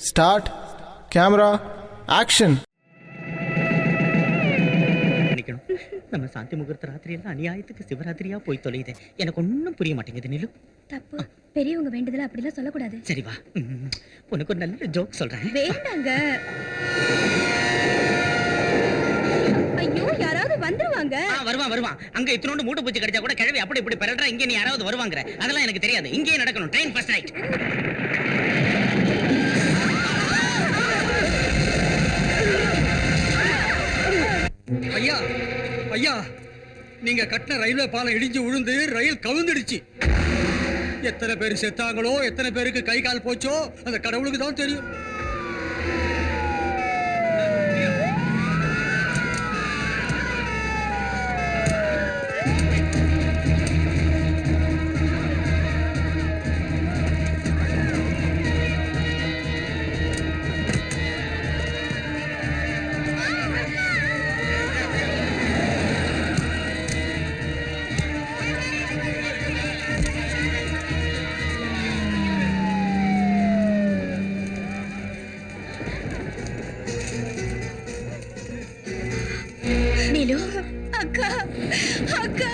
Start camera action. நம்ம சாந்தி முகூர்த்த ராத்திரியெல்லாம் அநியாயத்துக்கு சிவராத்திரியா போய் தொலையுது. எனக்கு ஒன்றும் புரிய மாட்டேங்குது. நிலு, தப்பு. பெரியவங்க வேண்டதில்ல அப்படிலாம் சொல்லக்கூடாது. சரி வா, உனக்கு ஒரு நல்ல ஜோக் சொல்றேன். வேண்டாங்க. ஐயோ, யாராவது வந்துருவாங்க. வருவான். அங்க இத்தனோண்டு மூட்டை பூச்சி கிடைச்சா கூட கிழவி அப்படி இப்படி பெறறா. இங்க நீ யாராவது வருவாங்கற அதெல்லாம் எனக்கு தெரியாது. இங்கேயே நடக்கணும். Train first right. ஐயா, நீங்க கட்டின ரயில்வே பாலம் இடிஞ்சு விழுந்து ரயில் கவிழ்ந்துடுச்சு. எத்தனை பேர் செத்தாங்களோ, எத்தனை பேருக்கு கை கால் போச்சோ அந்த கடவுளுக்கு தான் தெரியும். நீலு, அக்கா, அக்கா.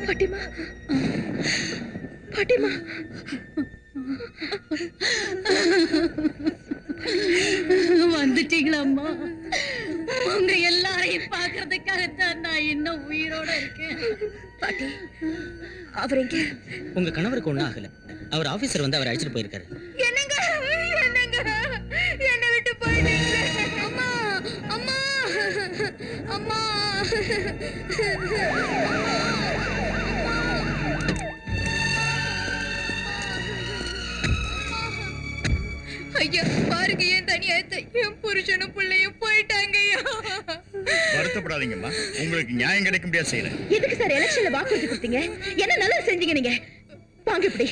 பாட்டிமா, பாட்டிமா. வந்துட்டீங்களா அம்மா? உங்க எல்லாரையும் பாக்குறதுக்காகத்தான் நான் இன்னும் உயிரோட இருக்கேன். பாட்டி, அவர் எங்க? உங்க கணவருக்கு ஒண்ணும் ஆகல. அவர் ஆபீசர் வந்து அவர் அழைச்சிட்டு போயிருக்காரு. என்னங்க என்ன விட்டு போயிட்டீங்க? அம்மா, அம்மா, அம்மா. ஐயா பாருங்க, என் தனியாயத்தை என் புருஷனும் பிள்ளையும் போயிட்டாங்க. வருத்தப்படாதீங்கம்மா, உங்களுக்கு நியாயம் கிடைக்க முடியாது செய்யறேன். எதுக்கு சார் எலெக்ஷன்ல வாக்குறுதி கொடுத்தீங்க? என்ன நல்லா செஞ்சீங்க நீங்க. வாங்க இப்படி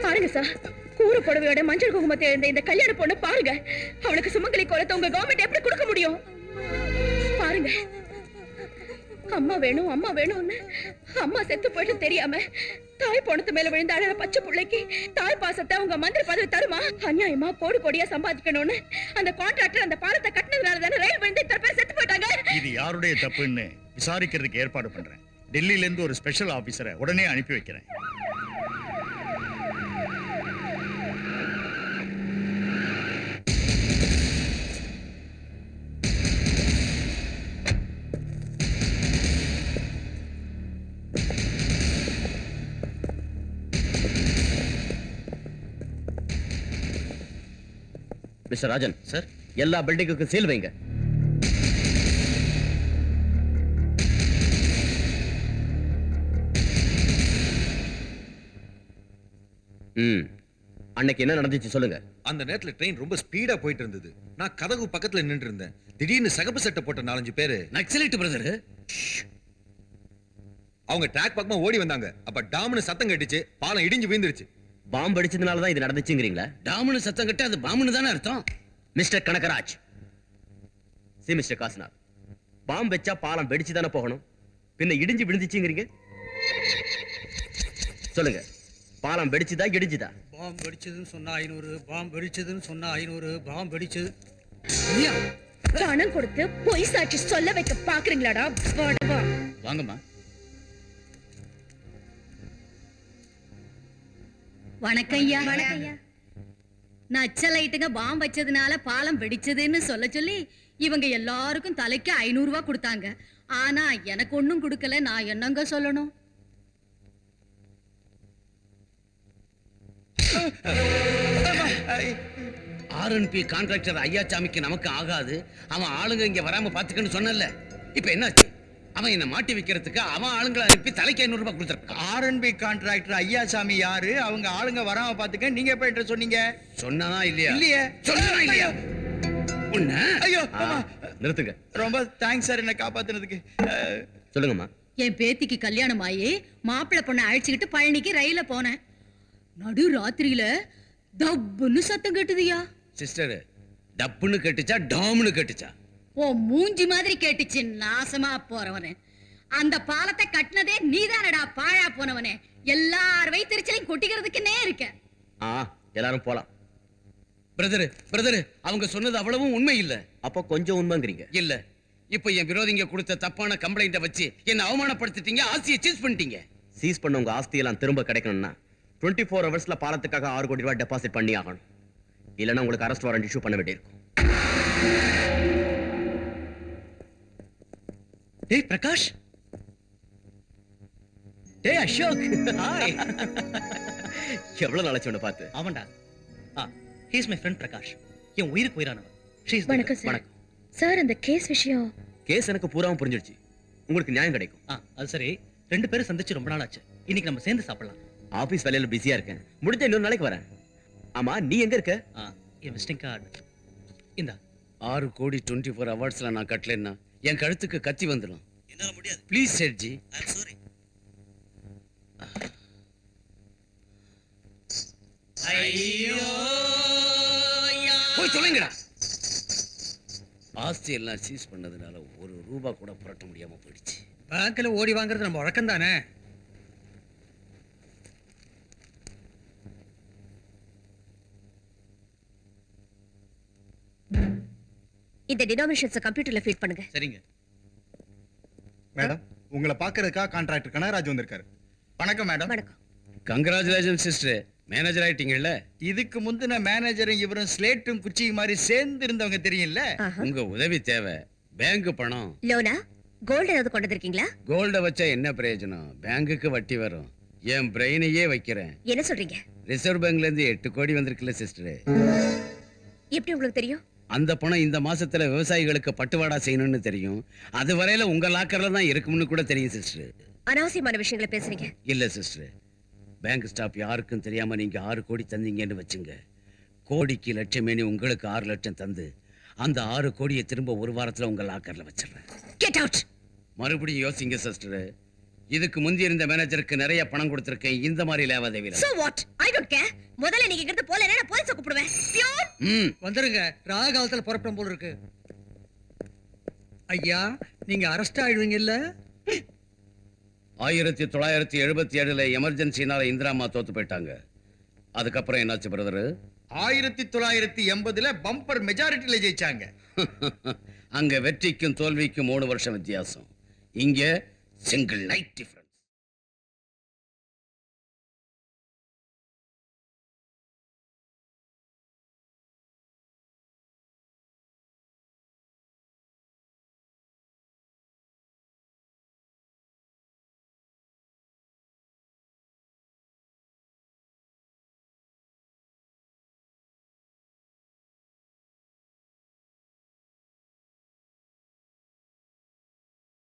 பாருங்க சார். கூறு புடவையோட மஞ்சள் குங்குமத்தை எழுந்த இந்த கல்யாண பொண்ணு பாருங்க. அவளுக்கு சுமங்கலி கோலத்தை உங்க கவர்மெண்ட் எப்படி கொடுக்க முடியும்? பாருங்க, அம்மா வேணும் அம்மா வேணும்னு அம்மா செத்து போயிட்டு தெரியாம தாய் பொணத்து மேல விழுந்த அழற பச்சை பிள்ளைக்கு தாய் பாசத்தை உங்க மந்திரி பதவி தருமா? அநியாயமா கோடி கோடியா சம்பாதிக்கணும்னு அந்த கான்ட்ராக்டர் அந்த பாலத்தை கட்டினதுனால தானே ரயில் விழுந்து இத்தனை பேர் செத்து போயிட்டாங்க. இது யாருடைய தப்புன்னு விசாரிக்கிறதுக்கு ஏற்பாடு பண்றேன். டெல்லியில இருந்து ஒரு ஸ்பெஷல் ஆபீசரை உடனே அனுப்பி வைக்கிறேன். மிஸ்டர் ராஜன் சார், எல்லா பில்டிங்குக்கு சீல் வைங்க. அன்னைக்கு என்ன நடந்துச்சு சொல்லுங்க. அந்த நேரத்துல ட்ரெயின் ரொம்ப ஸ்பீடா போயிட்டு இருந்தது. நான் கதவு பக்கத்துல நின்று இருந்தேன். திடீர்னு சகப்பு சட்டை போட்ட 4-5 பேரு நக்சலைட் பிரதர், அவங்க ட்ராக் பக்கமா ஓடி வந்தாங்க. அப்ப டாம்னு சத்தம் கேட்டுச்சு. பாலம் இடிஞ்சு விழுந்துருச்சு. பாம்பு அடிச்சதுனால தான் இது நடந்துச்சுங்கிறீங்களா? டாம்னு சத்தம் கட்ட அது பாம்புன்னு தானே அர்த்தம். Mister Kanagaraj, C mister Kasinath, பாம்பு வச்சா பாலம் வெடிச்சு தானே போகணும், பின்ன இடிஞ்சு விழுந்துச்சுங்கிறீங்க. சொல்லுங்க, பாலம் வெடிச்சுதா இடிஞ்சுதா? பாம்பு வெடிச்சதுன்னு சொன்னா 500, பாம்பு வெடிச்சதுன்னு சொன்னா 500, பாம்பு வெடிச்சது. பணம் கொடுத்து பொய் சாட்சி சொல்ல வைக்க பாக்குறீங்களாடா? வாங்கம்மா. வணக்கம் ஐயா. நக்சலைட்டுங்க பாம்பு வச்சதுனால பாலம் வெடிச்சதுன்னு சொல்ல சொல்லி இவங்க எல்லாருக்கும் தலைக்கு 500 ரூபாய் கொடுத்தாங்க. ஆனா எனக்கு ஒண்ணும் கொடுக்கல. நான் என்னங்க சொல்லணும்? ஆர்என்பி கான்ட்ராக்டர் ஐயாச்சாமிக்கு நமக்கு ஆகாது. அவன் ஆளுங்க இங்க வராம பாத்துக்கன்னு சொன்னல. இப்ப என்னாச்சு? அவன் என்ன மாட்டி வைக்கிறதுக்கு அவன் ஆளுங்களை அனுப்பி தலைக்கு 500 ரூபாய் கொடுத்துருக்கான். ஆர்என்பி கான்ட்ராக்டர் ஐயாசாமி யாரு? அவங்க ஆளுங்க வராம பாத்துக்க நீங்க எப்ப என்கிட்ட சொன்னீங்க? சொன்னதா இல்லையா? இல்லையே. சொன்னதா இல்லையா? ஐயோ நிறுத்துங்க. ரொம்ப தேங்க்ஸ் சார், என்ன காப்பாத்துனதுக்கு. சொல்லுங்கம்மா. என் பேத்திக்கு கல்யாணம் ஆகி மாப்பிள்ளை பொண்ணை அழைச்சுக்கிட்டு பழனிக்கு ரயில போனேன். நடு ராத்திரியில தப்புன்னு சத்தம் கேட்டுதியா? சிஸ்டர், டப்புன்னு கேட்டுச்சா டாம்னு கேட்டுச்சா? ஓ மூஞ்சி மாதிரி கேட்டுச்சு. நாசமா போறவனே. அந்த பாலத்தை கட்டினதே நீதானடா பாழா போனவனே. எல்லார் வயிற்றுச்சலையும் கொட்டிக்கிறதுக்குன்னே இருக்க. எல்லாரும் போலாம். பிரதர் அவங்க சொன்னது அவ்வளவும் உண்மை இல்ல. அப்ப கொஞ்சம் உண்மைங்கிறீங்க. இல்ல, இப்ப என் விரோதிங்க கொடுத்த தப்பான கம்ப்ளைண்ட வச்சு என்ன அவமானப்படுத்திட்டீங்க, ஆஸ்தியை சீஸ் பண்ணிட்டீங்க. சீஸ் பண்ண உங்க ஆஸ்தியெல்லாம் திரும்ப கிடைக்கணும்னா 24 ஹவர்ஸ்ல பாலத்துக்காக 6 கோடி ரூபாய் டெபாசிட் பண்ணி ஆகணும். இல்லைன்னா உங்களுக்கு அரெஸ்ட் வாரண்ட் இஷ்யூ பண்ண வேண்டியிருக்கும். டேய் பிரகாஷ், டேய் அசோக், ஹாய். எவ்வளவு நாளாச்சு உன்னை பார்த்து? ஆமாண்டா. he is my friend Prakash. என் உயிருக்கு உயிரானவன். வணக்கம் சார். வணக்கம். சார் அந்த கேஸ் விஷயம். கேஸ் எனக்கு பூராவும் புரிஞ்சிடுச்சு. உங்களுக்கு நியாயம் கிடைக்கும். அது சரி, 2 பேரும் சந்திச்சு ரொம்ப நாள் ஆச்சு. இன்னைக்கு நம்ம சேர்ந்து சாப்பிடலாம். ஆபீஸ் வேலையில பிஸியா இருக்கேன். முடிஞ்ச இன்னொரு நாளைக்கு வரேன். ஆமா, நீ எங்க இருக்க? என் விசிட்டிங் கார்டு இந்தா. 6 கோடி 24 ஹவர்ஸ்ல நான் கட்டலன்னா என் கழுத்துக்கு கத்தி வந்துடும். என்னால முடியாது. Please Sethji. I am sorry. ஐயோ போய் சொல்லுங்கடா. ஆஸ்தி எல்லாம் சீஸ் பண்ணதுனால 1 ரூபா கூட புரட்ட முடியாம போயிடுச்சு. பேங்க்ல ஓடி வாங்குறது நம்ம வழக்கம் தானே. இந்த டினாமினேஷன்ஸ் கம்ப்யூட்டர்ல ஃபீட் பண்ணுங்க. சரிங்க மேடம், உங்களை பார்க்கறதுக்காக கான்ட்ராக்டர் கனகராஜ் வந்திருக்காரு. வணக்கம் மேடம். வணக்கம். கங்க்ராச்சுலேஷன் சிஸ்டர், மேனேஜர் ஆயிட்டீங்கல்ல. இதுக்கு முந்தின மேனேஜரும் இவரும் ஸ்லேட்டும் குச்சியும் மாதிரி சேர்ந்து இருந்தவங்க தெரியும்ல. உங்க உதவி தேவை. பேங்க் பணம். லோனா கோல்ட் ஏதாவது கொண்டு வந்திருக்கீங்களா? கோல்ட வச்சா என்ன பிரயோஜனம்? பேங்குக்கு வட்டி வரும். என் பிரெயினையே வைக்கிறேன். என்ன சொல்றீங்க? ரிசர்வ் பேங்க்ல இருந்து 8 கோடி வந்திருக்குல்ல சிஸ்டர். எப்படி உங்களுக்கு தெரியும்? அந்த பணம் இந்த மாசத்துல விவசாயிகளுக்கு பட்டுவாடா செய்யணும்னு தெரியும். அது வரையில உங்க லாக்கர்ல தான் இருக்கும்னு கூட தெரியும் சிஸ்டர். அனாவசியமான விஷயங்களை பேசுறீங்க. இல்ல சிஸ்டர், பேங்க் ஸ்டாப் யாருக்கும் தெரியாம நீங்க 6 கோடி தந்தீங்கன்னு வச்சுங்க. கோடிக்கு லட்சமேனி உங்களுக்கு 6 லட்சம் தந்து அந்த 6 கோடியை திரும்ப 1 வாரத்துல உங்க லாக்கர்ல வச்சிடுறேன். Get out. மறுபடியும் யோசிங்க சிஸ்டர். இதுக்கு முந்தி இருந்த மேனேஜருக்கு நிறைய பணம் கொடுத்திருக்கேன் இந்த மாதிரி லேவாதேவில. So what? I don't care. முதல்ல நீங்க இங்கிருந்து போல நான் போலீஸை கூப்பிடுவேன். பியூன் வந்துருங்க. ராக காலத்துல புறப்படும் போல இருக்கு. ஐயா, நீங்க அரெஸ்ட் ஆயிடுவீங்க இல்ல? 1977ல எமர்ஜென்சினால இந்திரா அம்மா தோத்து போயிட்டாங்க. அதுக்கப்புறம் என்னாச்சு பிரதர்? 1980ல பம்பர் மெஜாரிட்டில ஜெயிச்சாங்க. அங்க வெற்றிக்கும் தோல்விக்கும் 3 வருஷம் வித்தியாசம். இங்க சிங்கிள் நைட் டிஃபரன்ஸ்.